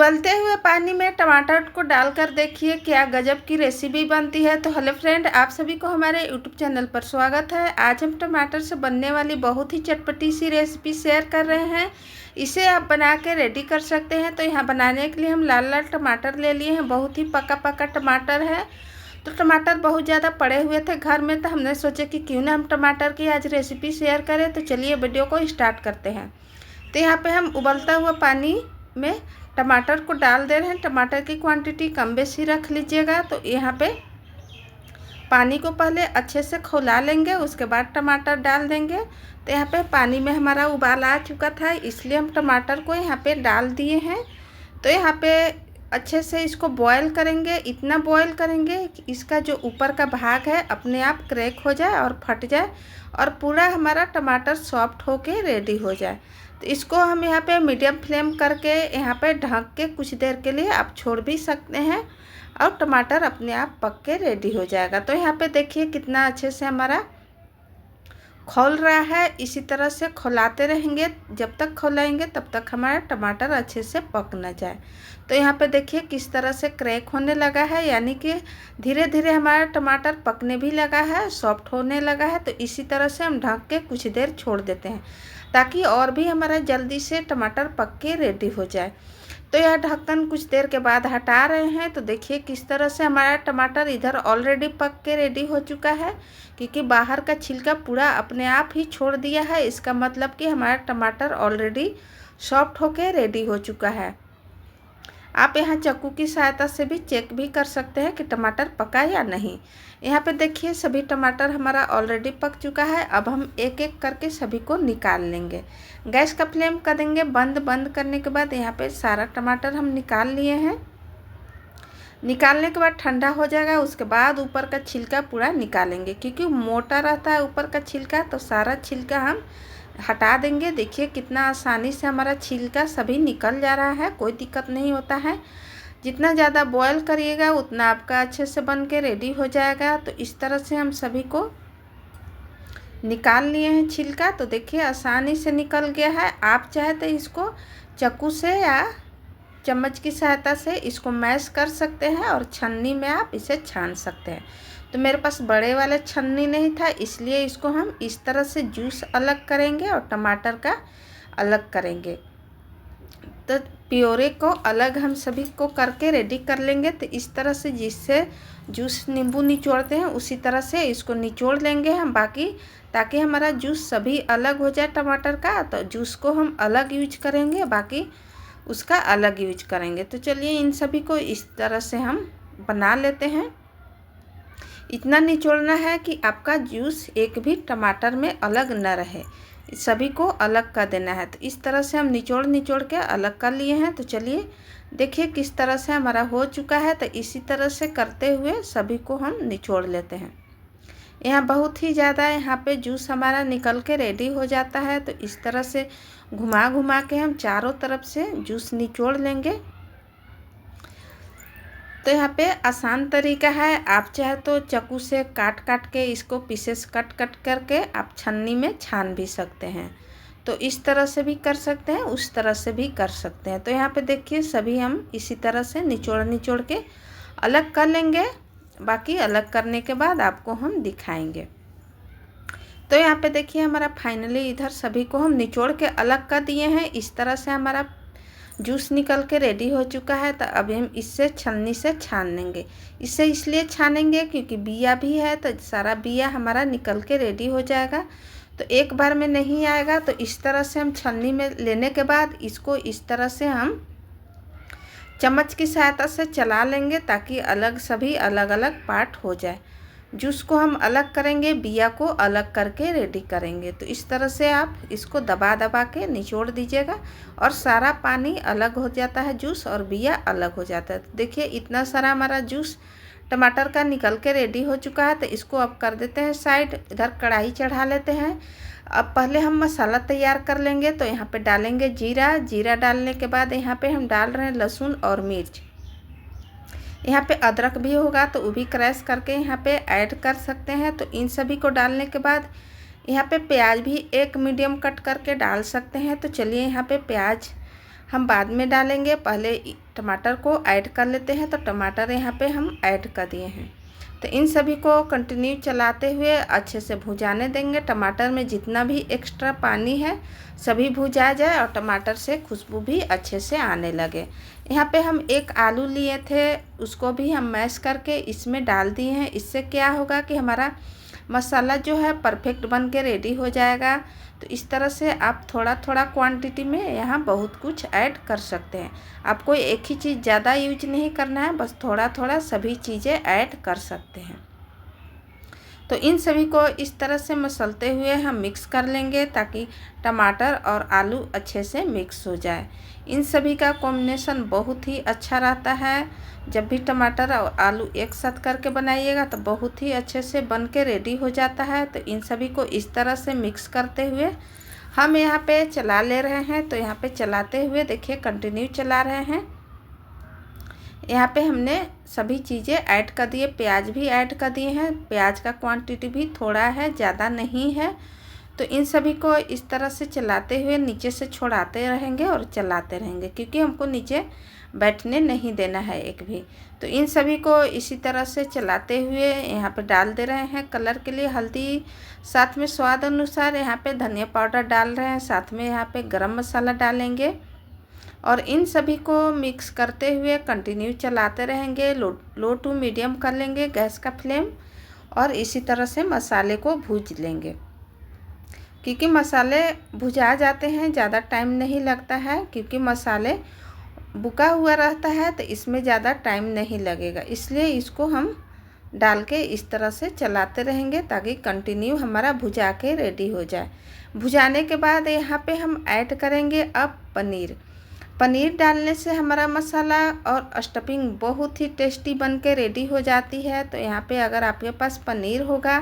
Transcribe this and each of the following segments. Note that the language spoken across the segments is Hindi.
उबलते हुए पानी में टमाटर को डालकर देखिए क्या गजब की रेसिपी बनती है। तो हेलो फ्रेंड, आप सभी को हमारे यूट्यूब चैनल पर स्वागत है। आज हम टमाटर से बनने वाली बहुत ही चटपटी सी रेसिपी शेयर कर रहे हैं। इसे आप बना के रेडी कर सकते हैं। तो यहाँ बनाने के लिए हम लाल लाल टमाटर ले लिए हैं। बहुत ही पका पका टमाटर है। तो टमाटर बहुत ज़्यादा पड़े हुए थे घर में, तो हमने सोचा कि क्यों ना हम टमाटर की आज रेसिपी शेयर करें। तो चलिए वीडियो को स्टार्ट करते हैं। तो यहाँ पे हम उबलता हुआ पानी में टमाटर को डाल दे रहे हैं। टमाटर की क्वांटिटी कम बेसी रख लीजिएगा। तो यहाँ पे पानी को पहले अच्छे से खौला लेंगे, उसके बाद टमाटर डाल देंगे। तो यहाँ पे पानी में हमारा उबाल आ चुका था, इसलिए हम टमाटर को यहाँ पे डाल दिए हैं। तो यहाँ पे अच्छे से इसको बॉयल करेंगे। इतना बॉयल करेंगे कि इसका जो ऊपर का भाग है अपने आप क्रैक हो जाए और फट जाए और पूरा हमारा टमाटर सॉफ्ट होके रेडी हो जाए। तो इसको हम यहाँ पे मीडियम फ्लेम करके यहाँ पे ढक के कुछ देर के लिए आप छोड़ भी सकते हैं और टमाटर अपने आप पक के रेडी हो जाएगा। तो यहाँ पे देखिए कितना अच्छे से हमारा खौल रहा है। इसी तरह से खौलाते रहेंगे, जब तक खौलाएंगे तब तक हमारा टमाटर अच्छे से पक न जाए। तो यहाँ पे देखिए किस तरह से क्रैक होने लगा है, यानी कि धीरे धीरे हमारा टमाटर पकने भी लगा है, सॉफ्ट होने लगा है। तो इसी तरह से हम ढक के कुछ देर छोड़ देते हैं ताकि और भी हमारा जल्दी से टमाटर पक के रेडी हो जाए। तो यह ढक्कन कुछ देर के बाद हटा रहे हैं। तो देखिए किस तरह से हमारा टमाटर इधर ऑलरेडी पक के रेडी हो चुका है, क्योंकि बाहर का छिलका पूरा अपने आप ही छोड़ दिया है। इसका मतलब कि हमारा टमाटर ऑलरेडी सॉफ्ट होके रेडी हो चुका है। आप यहाँ चाकू की सहायता से भी चेक भी कर सकते हैं कि टमाटर पका या नहीं। यहाँ पे देखिए सभी टमाटर हमारा ऑलरेडी पक चुका है। अब हम एक एक करके सभी को निकाल लेंगे। गैस का फ्लेम कर देंगे बंद। बंद करने के बाद यहाँ पे सारा टमाटर हम निकाल लिए हैं। निकालने के बाद ठंडा हो जाएगा, उसके बाद ऊपर का छिलका पूरा निकालेंगे, क्योंकि मोटा रहता है ऊपर का छिलका। तो सारा छिलका हम हटा देंगे। देखिए कितना आसानी से हमारा छिलका सभी निकल जा रहा है, कोई दिक्कत नहीं होता है। जितना ज़्यादा बॉयल करिएगा उतना आपका अच्छे से बन के रेडी हो जाएगा। तो इस तरह से हम सभी को निकाल लिए हैं छिलका। तो देखिए आसानी से निकल गया है। आप चाहे तो इसको चाकू से या चम्मच की सहायता से इसको मैश कर सकते हैं और छन्नी में आप इसे छान सकते हैं। तो मेरे पास बड़े वाले छन्नी नहीं था, इसलिए इसको हम इस तरह से जूस अलग करेंगे और टमाटर का अलग करेंगे। तो प्योरे को अलग हम सभी को करके रेडी कर लेंगे। तो इस तरह से जिससे जूस नींबू निचोड़ते हैं उसी तरह से इसको निचोड़ लेंगे हम बाकी, ताकि हमारा जूस सभी अलग हो जाए टमाटर का। तो जूस को हम अलग यूज करेंगे, बाकी उसका अलग यूज करेंगे। तो चलिए इन सभी को इस तरह से हम बना लेते हैं। इतना निचोड़ना है कि आपका जूस एक भी टमाटर में अलग न रहे, सभी को अलग कर देना है। तो इस तरह से हम निचोड़ निचोड़ के अलग कर लिए हैं। तो चलिए देखिए किस तरह से हमारा हो चुका है। तो इसी तरह से करते हुए सभी को हम निचोड़ लेते हैं। यहाँ बहुत ही ज़्यादा यहाँ पे जूस हमारा निकल के रेडी हो जाता है। तो इस तरह से घुमा घुमा के हम चारों तरफ से जूस निचोड़ लेंगे। तो यहाँ पे आसान तरीका है, आप चाहे तो चाकू से काट काट के इसको पीसेस कट कट करके आप छन्नी में छान भी सकते हैं। तो इस तरह से भी कर सकते हैं, उस तरह से भी कर सकते हैं। तो यहाँ पे देखिए सभी हम इसी तरह से निचोड़ निचोड़ के अलग कर लेंगे। बाकी अलग करने के बाद आपको हम दिखाएंगे। तो यहाँ पे देखिए हमारा फाइनली इधर सभी को हम निचोड़ के अलग कर दिए हैं। इस तरह से हमारा जूस निकल के रेडी हो चुका है। तो अभी हम इससे छलनी से छान लेंगे। इससे इसलिए छानेंगे क्योंकि बिया भी है, तो सारा बिया हमारा निकल के रेडी हो जाएगा। तो एक बार में नहीं आएगा। तो इस तरह से हम छलनी में लेने के बाद इसको इस तरह से हम चम्मच की सहायता से चला लेंगे, ताकि अलग सभी अलग अलग पार्ट हो जाए। जूस को हम अलग करेंगे, बिया को अलग करके रेडी करेंगे। तो इस तरह से आप इसको दबा दबा के निचोड़ दीजिएगा और सारा पानी अलग हो जाता है, जूस और बिया अलग हो जाता है। तो देखिए इतना सारा हमारा जूस टमाटर का निकल के रेडी हो चुका है। तो इसको अब कर देते हैं साइड। इधर कढ़ाई चढ़ा लेते हैं। अब पहले हम मसाला तैयार कर लेंगे। तो यहाँ पे डालेंगे जीरा। जीरा डालने के बाद यहाँ पे हम डाल रहे हैं लहसुन और मिर्च। यहाँ पे अदरक भी होगा तो वो भी क्रश करके यहाँ पे ऐड कर सकते हैं। तो इन सभी को डालने के बाद यहाँ पे प्याज भी एक मीडियम कट करके डाल सकते हैं। तो चलिए यहाँ पे प्याज हम बाद में डालेंगे, पहले टमाटर को ऐड कर लेते हैं। तो टमाटर यहाँ पे हम ऐड कर दिए हैं। तो इन सभी को कंटिन्यू चलाते हुए अच्छे से भुजाने देंगे। टमाटर में जितना भी एक्स्ट्रा पानी है सभी भुजा जाए और टमाटर से खुशबू भी अच्छे से आने लगे। यहाँ पे हम एक आलू लिए थे, उसको भी हम मैश करके इसमें डाल दिए हैं। इससे क्या होगा कि हमारा मसाला जो है परफेक्ट बन के रेडी हो जाएगा। तो इस तरह से आप थोड़ा थोड़ा क्वांटिटी में यहाँ बहुत कुछ ऐड कर सकते हैं। आपको एक ही चीज़ ज़्यादा यूज नहीं करना है, बस थोड़ा थोड़ा सभी चीज़ें ऐड कर सकते हैं। तो इन सभी को इस तरह से मसलते हुए हम मिक्स कर लेंगे ताकि टमाटर और आलू अच्छे से मिक्स हो जाए। इन सभी का कॉम्बिनेशन बहुत ही अच्छा रहता है। जब भी टमाटर और आलू एक साथ करके बनाइएगा तो बहुत ही अच्छे से बन के रेडी हो जाता है। तो इन सभी को इस तरह से मिक्स करते हुए हम यहाँ पे चला ले रहे हैं। तो यहाँ पे चलाते हुए देखिए कंटिन्यू चला रहे हैं। यहाँ पे हमने सभी चीज़ें ऐड कर दिए, प्याज भी ऐड कर दिए हैं। प्याज का क्वांटिटी भी थोड़ा है, ज़्यादा नहीं है। तो इन सभी को इस तरह से चलाते हुए नीचे से छोड़ाते रहेंगे और चलाते रहेंगे, क्योंकि हमको नीचे बैठने नहीं देना है एक भी। तो इन सभी को इसी तरह से चलाते हुए यहाँ पे डाल दे रहे हैं कलर के लिए हल्दी, साथ में स्वाद अनुसार यहाँ पे धनिया पाउडर डाल रहे हैं, साथ में यहाँ पे गरम मसाला डालेंगे और इन सभी को मिक्स करते हुए कंटिन्यू चलाते रहेंगे। लो टू मीडियम कर लेंगे गैस का फ्लेम और इसी तरह से मसाले को भूज लेंगे, क्योंकि मसाले भुजा जाते हैं, ज़्यादा टाइम नहीं लगता है, क्योंकि मसाले बुका हुआ रहता है तो इसमें ज़्यादा टाइम नहीं लगेगा। इसलिए इसको हम डाल के इस तरह से चलाते रहेंगे ताकि कंटिन्यू हमारा भुजा के रेडी हो जाए। भुजाने के बाद यहाँ पे हम ऐड करेंगे अब पनीर। पनीर डालने से हमारा मसाला और स्टफिंग बहुत ही टेस्टी बन के रेडी हो जाती है। तो यहाँ पे अगर आपके पास पनीर होगा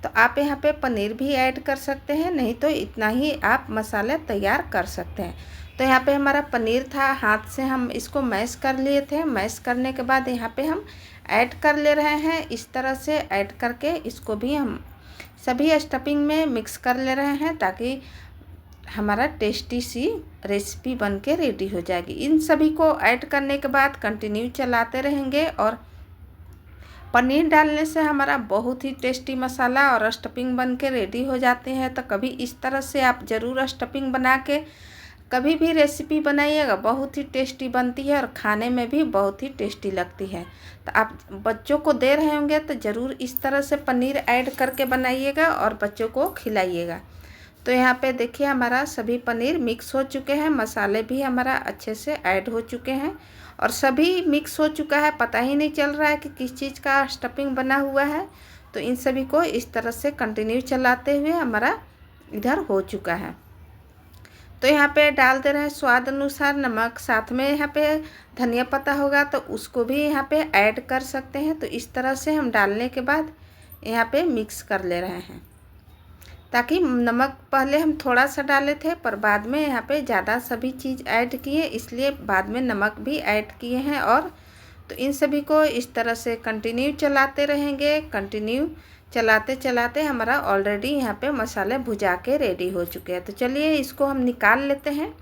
तो आप यहाँ पे पनीर भी ऐड कर सकते हैं, नहीं तो इतना ही आप मसाले तैयार कर सकते हैं। तो यहाँ पे हमारा पनीर था, हाथ से हम इसको मैश कर लिए थे। मैश करने के बाद यहाँ पे हम ऐड कर ले रहे हैं। इस तरह से ऐड करके इसको भी हम सभी स्टफिंग में मिक्स कर ले रहे हैं ताकि हमारा टेस्टी सी रेसिपी बन के रेडी हो जाएगी। इन सभी को ऐड करने के बाद कंटिन्यू चलाते रहेंगे और पनीर डालने से हमारा बहुत ही टेस्टी मसाला और स्टफिंग बन के रेडी हो जाते हैं। तो कभी इस तरह से आप ज़रूर स्टफिंग बना के कभी भी रेसिपी बनाइएगा, बहुत ही टेस्टी बनती है और खाने में भी बहुत ही टेस्टी लगती है। तो आप बच्चों को दे रहे होंगे तो ज़रूर इस तरह से पनीर ऐड करके बनाइएगा और बच्चों को खिलाइएगा। तो यहाँ पे देखिए हमारा सभी पनीर मिक्स हो चुके हैं, मसाले भी हमारा अच्छे से ऐड हो चुके हैं और सभी मिक्स हो चुका है। पता ही नहीं चल रहा है कि किस चीज़ का स्टफिंग बना हुआ है। तो इन सभी को इस तरह से कंटिन्यू चलाते हुए हमारा इधर हो चुका है। तो यहाँ पे डाल दे रहे हैं स्वाद अनुसार नमक, साथ में यहाँ पे धनिया पत्ता होगा तो उसको भी यहाँ पे ऐड कर सकते हैं। तो इस तरह से हम डालने के बाद यहाँ पे मिक्स कर ले रहे हैं, ताकि नमक पहले हम थोड़ा सा डाले थे पर बाद में यहाँ पे ज़्यादा सभी चीज़ ऐड किए, इसलिए बाद में नमक भी ऐड किए हैं। और तो इन सभी को इस तरह से कंटिन्यू चलाते रहेंगे। कंटिन्यू चलाते चलाते हमारा ऑलरेडी यहाँ पे मसाले भुजा के रेडी हो चुके हैं। तो चलिए इसको हम निकाल लेते हैं।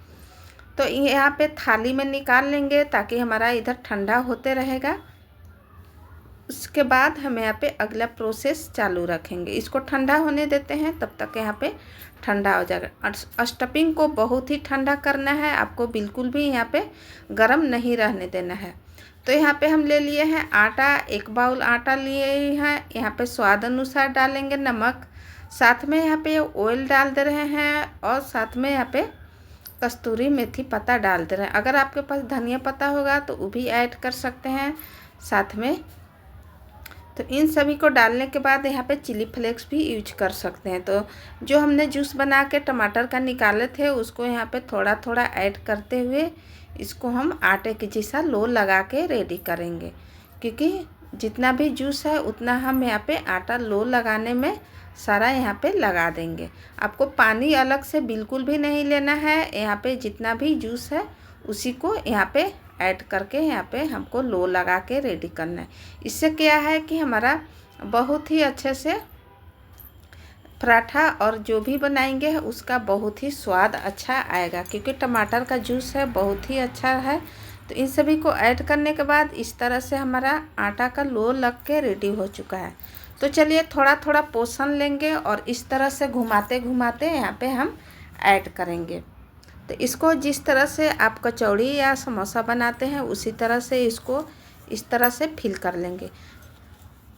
तो यहाँ पे थाली में निकाल लेंगे ताकि हमारा इधर ठंडा होते रहेगा। उसके बाद हम यहाँ पे अगला प्रोसेस चालू रखेंगे। इसको ठंडा होने देते हैं, तब तक यहाँ पे ठंडा हो जाएगा। स्टफिंग को बहुत ही ठंडा करना है, आपको बिल्कुल भी यहाँ पे गरम नहीं रहने देना है। तो यहाँ पे हम ले लिए हैं आटा, 1 बाउल आटा लिए हैं। यहाँ पे स्वाद अनुसार डालेंगे नमक, साथ में यहाँ पे ऑयल डाल दे रहे हैं और साथ में यहाँ पे कस्तूरी मेथी पत्ता डाल दे रहे हैं। अगर आपके पास धनिया पत्ता होगा तो वो भी ऐड कर सकते हैं साथ में। तो इन सभी को डालने के बाद यहाँ पे चिली फ्लेक्स भी यूज कर सकते हैं। तो जो हमने जूस बना के टमाटर का निकाले थे उसको यहाँ पे थोड़ा थोड़ा ऐड करते हुए इसको हम आटे के जैसा लो लगा के रेडी करेंगे, क्योंकि जितना भी जूस है उतना हम यहाँ पे आटा लो लगाने में सारा यहाँ पे लगा देंगे। आपको पानी अलग से बिल्कुल भी नहीं लेना है। यहाँ पे जितना भी जूस है उसी को यहाँ पे ऐड करके यहाँ पे हमको लो लगा के रेडी करना है। इससे क्या है कि हमारा बहुत ही अच्छे से पराठा और जो भी बनाएंगे उसका बहुत ही स्वाद अच्छा आएगा, क्योंकि टमाटर का जूस है बहुत ही अच्छा है। तो इन सभी को ऐड करने के बाद इस तरह से हमारा आटा का लो लग के रेडी हो चुका है। तो चलिए थोड़ा थोड़ा पोर्शन लेंगे और इस तरह से घुमाते घुमाते यहाँ पे हम ऐड करेंगे। तो इसको जिस तरह से आप कचौड़ी या समोसा बनाते हैं उसी तरह से इसको इस तरह से फिल कर लेंगे।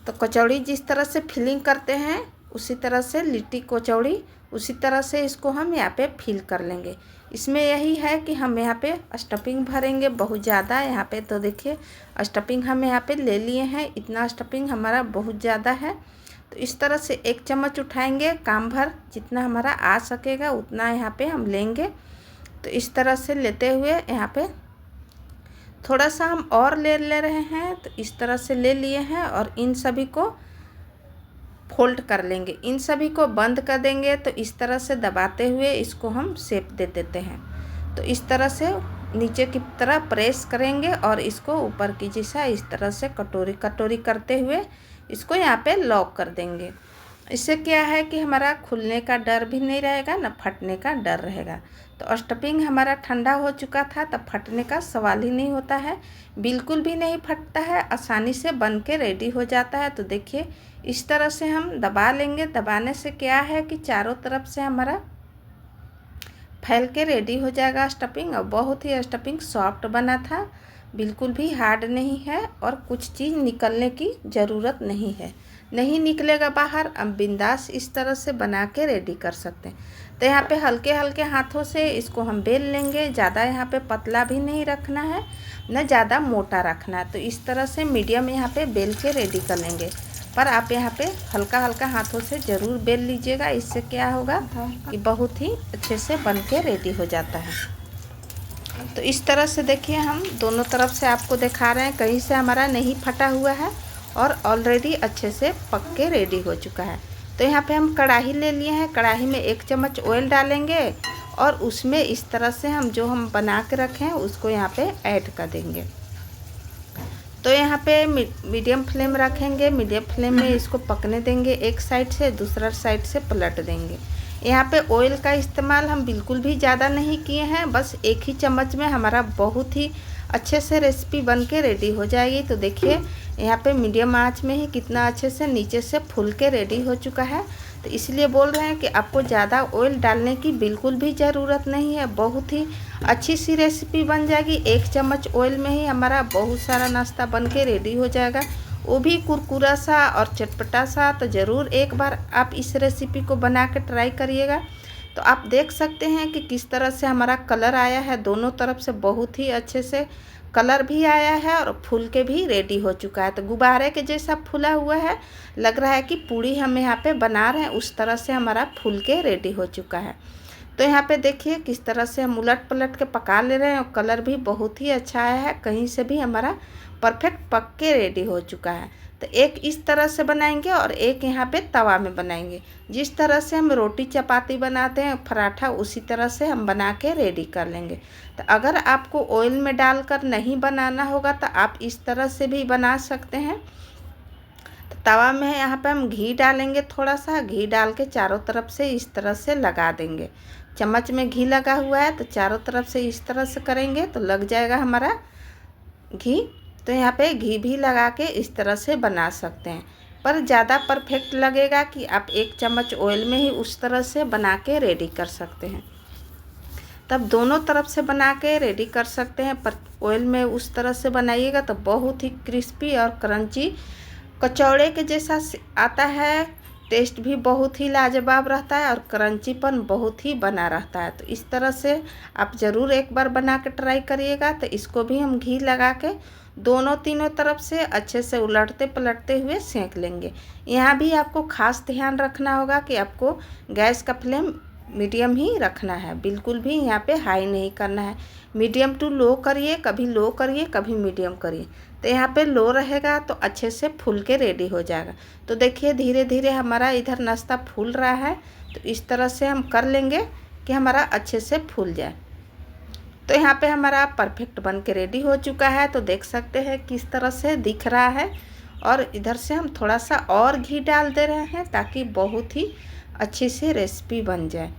तो कचौड़ी जिस तरह से फिलिंग करते हैं उसी तरह से लिट्टी कचौड़ी उसी तरह से इसको हम यहाँ पे फिल कर लेंगे। इसमें यही है कि हम यहाँ पे स्टफिंग भरेंगे बहुत ज़्यादा यहाँ पे। तो देखिए स्टफिंग हम यहाँ पे ले लिए हैं, इतना स्टफिंग हमारा बहुत ज़्यादा है। तो इस तरह से 1 चम्मच उठाएंगे, काम भर जितना हमारा आ सकेगा उतना यहाँ पे हम लेंगे। तो इस तरह से लेते हुए यहाँ पे थोड़ा सा हम और ले रहे हैं। तो इस तरह से ले लिए हैं और इन सभी को फोल्ड कर लेंगे, इन सभी को बंद कर देंगे। तो इस तरह से दबाते हुए इसको हम शेप दे देते हैं। तो इस तरह से नीचे की तरह प्रेस करेंगे और इसको ऊपर की जैसा इस तरह से कटोरी कटोरी करते हुए इसको यहाँ पे लॉक कर देंगे। इससे क्या है कि हमारा खुलने का डर भी नहीं रहेगा, ना फटने का डर रहेगा। तो स्टफिंग हमारा ठंडा हो चुका था, तब फटने का सवाल ही नहीं होता है, बिल्कुल भी नहीं फटता है, आसानी से बन के रेडी हो जाता है। तो देखिए इस तरह से हम दबा लेंगे। दबाने से क्या है कि चारों तरफ से हमारा फैल के रेडी हो जाएगा स्टफिंग। और बहुत ही स्टफिंग सॉफ्ट बना था, बिल्कुल भी हार्ड नहीं है और कुछ चीज़ निकलने की ज़रूरत नहीं है, नहीं निकलेगा बाहर। अब बिंदास इस तरह से बना के रेडी कर सकते हैं। तो यहाँ पे हल्के हल्के हाथों से इसको हम बेल लेंगे, ज़्यादा यहाँ पे पतला भी नहीं रखना है, न ज़्यादा मोटा रखना है। तो इस तरह से मीडियम यहाँ पे बेल के रेडी कर लेंगे। पर आप यहाँ पे हल्का हल्का हाथों से ज़रूर बेल लीजिएगा, इससे क्या होगा कि बहुत ही अच्छे से बन के रेडी हो जाता है। तो इस तरह से देखिए हम दोनों तरफ से आपको दिखा रहे हैं, कहीं से हमारा नहीं फटा हुआ है और ऑलरेडी अच्छे से पक के रेडी हो चुका है। तो यहाँ पे हम कढ़ाई ले लिए हैं, कढ़ाई में 1 चम्मच ऑयल डालेंगे और उसमें इस तरह से हम जो हम बना के रखे हैं उसको यहाँ पे ऐड कर देंगे। तो यहाँ पे मीडियम फ्लेम रखेंगे, मीडियम फ्लेम में इसको पकने देंगे, एक साइड से दूसरा साइड से पलट देंगे। यहाँ पे ऑयल का इस्तेमाल हम बिल्कुल भी ज़्यादा नहीं किए हैं, बस 1 ही चम्मच में हमारा बहुत ही अच्छे से रेसिपी बन के रेडी हो जाएगी। तो देखिए यहाँ पे मीडियम आंच में ही कितना अच्छे से नीचे से फूल के रेडी हो चुका है। तो इसलिए बोल रहे हैं कि आपको ज़्यादा ऑयल डालने की बिल्कुल भी ज़रूरत नहीं है, बहुत ही अच्छी सी रेसिपी बन जाएगी। 1 चम्मच ऑयल में ही हमारा बहुत सारा नाश्ता बन के रेडी हो जाएगा, वो भी कुरकुरा सा और चटपटा सा। तो ज़रूर एक बार आप इस रेसिपी को बना के ट्राई करिएगा। तो आप देख सकते हैं कि किस तरह से हमारा कलर आया है, दोनों तरफ से बहुत ही अच्छे से कलर भी आया है और फूल के भी रेडी हो चुका है। तो गुब्बारे के जैसा फूला हुआ है, लग रहा है कि पूड़ी हम यहाँ पे बना रहे हैं, उस तरह से हमारा फूल के रेडी हो चुका है। तो यहाँ पे देखिए किस तरह से हम उलट पलट के पका ले रहे हैं और कलर भी बहुत ही अच्छा आया है, कहीं से भी हमारा परफेक्ट पक के रेडी हो चुका है। तो एक इस तरह से बनाएंगे और एक यहाँ पे तवा में बनाएंगे। जिस तरह से हम रोटी चपाती बनाते हैं पराठा, उसी तरह से हम बना के रेडी कर लेंगे। तो अगर आपको ऑयल में डालकर नहीं बनाना होगा तो आप इस तरह से भी बना सकते हैं। तो तवा में यहाँ पे हम घी डालेंगे, थोड़ा सा घी डाल के चारों तरफ से इस तरह से लगा देंगे। चम्मच में घी लगा हुआ है तो चारों तरफ से इस तरह से करेंगे तो लग जाएगा हमारा घी। तो यहाँ पे घी भी लगा के इस तरह से बना सकते हैं, पर ज़्यादा परफेक्ट लगेगा कि आप 1 चम्मच ऑयल में ही उस तरह से बना के रेडी कर सकते हैं। तब दोनों तरफ से बना के रेडी कर सकते हैं, पर ऑयल में उस तरह से बनाइएगा तो बहुत ही क्रिस्पी और क्रंची कचौड़े के जैसा आता है। टेस्ट भी बहुत ही लाजवाब रहता है और क्रंचीपन बहुत ही बना रहता है। तो इस तरह से आप ज़रूर एक बार बना के ट्राई करिएगा। तो इसको भी हम घी लगा के दोनों तीनों तरफ से अच्छे से उलटते पलटते हुए सेंक लेंगे। यहाँ भी आपको खास ध्यान रखना होगा कि आपको गैस का फ्लेम मीडियम ही रखना है, बिल्कुल भी यहाँ पे हाई नहीं करना है। मीडियम टू लो करिए, कभी लो करिए कभी मीडियम करिए। तो यहाँ पे लो रहेगा तो अच्छे से फूल के रेडी हो जाएगा। तो देखिए धीरे धीरे हमारा इधर नाश्ता फूल रहा है। तो इस तरह से हम कर लेंगे कि हमारा अच्छे से फूल जाए। तो यहाँ पे हमारा परफेक्ट बन के रेडी हो चुका है। तो देख सकते हैं किस तरह से दिख रहा है। और इधर से हम थोड़ा सा और घी डाल दे रहे हैं ताकि बहुत ही अच्छी से रेसिपी बन जाए।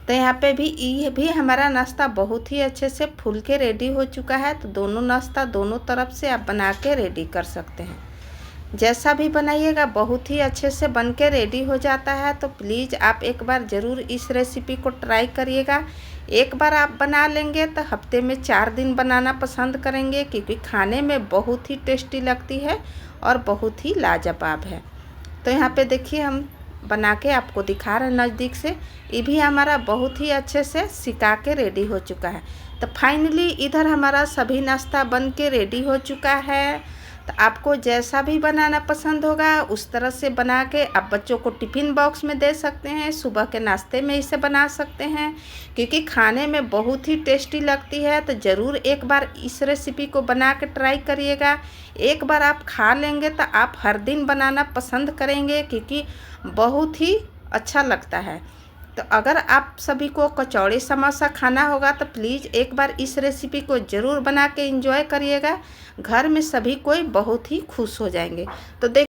तो यहाँ पे भी ये भी हमारा नाश्ता बहुत ही अच्छे से फूल के रेडी हो चुका है। तो दोनों नाश्ता दोनों तरफ से आप बना के रेडी कर सकते हैं। जैसा भी बनाइएगा बहुत ही अच्छे से बन के रेडी हो जाता है। तो प्लीज़ आप एक बार ज़रूर इस रेसिपी को ट्राई करिएगा। एक बार आप बना लेंगे तो हफ्ते में 4 दिन बनाना पसंद करेंगे, क्योंकि खाने में बहुत ही टेस्टी लगती है और बहुत ही लाजवाब है। तो यहाँ पे देखिए हम बना के आपको दिखा रहे हैं नज़दीक से। ये भी हमारा बहुत ही अच्छे से सिका के रेडी हो चुका है। तो फाइनली इधर हमारा सभी नाश्ता बन के रेडी हो चुका है। तो आपको जैसा भी बनाना पसंद होगा उस तरह से बना के आप बच्चों को टिफ़िन बॉक्स में दे सकते हैं, सुबह के नाश्ते में इसे बना सकते हैं, क्योंकि खाने में बहुत ही टेस्टी लगती है। तो ज़रूर एक बार इस रेसिपी को बना के ट्राई करिएगा। एक बार आप खा लेंगे तो आप हर दिन बनाना पसंद करेंगे, क्योंकि बहुत ही अच्छा लगता है। तो अगर आप सभी को कचौड़ी समोसा खाना होगा तो प्लीज़ एक बार इस रेसिपी को ज़रूर बना के एंजॉय करिएगा। घर में सभी कोई बहुत ही खुश हो जाएंगे। तो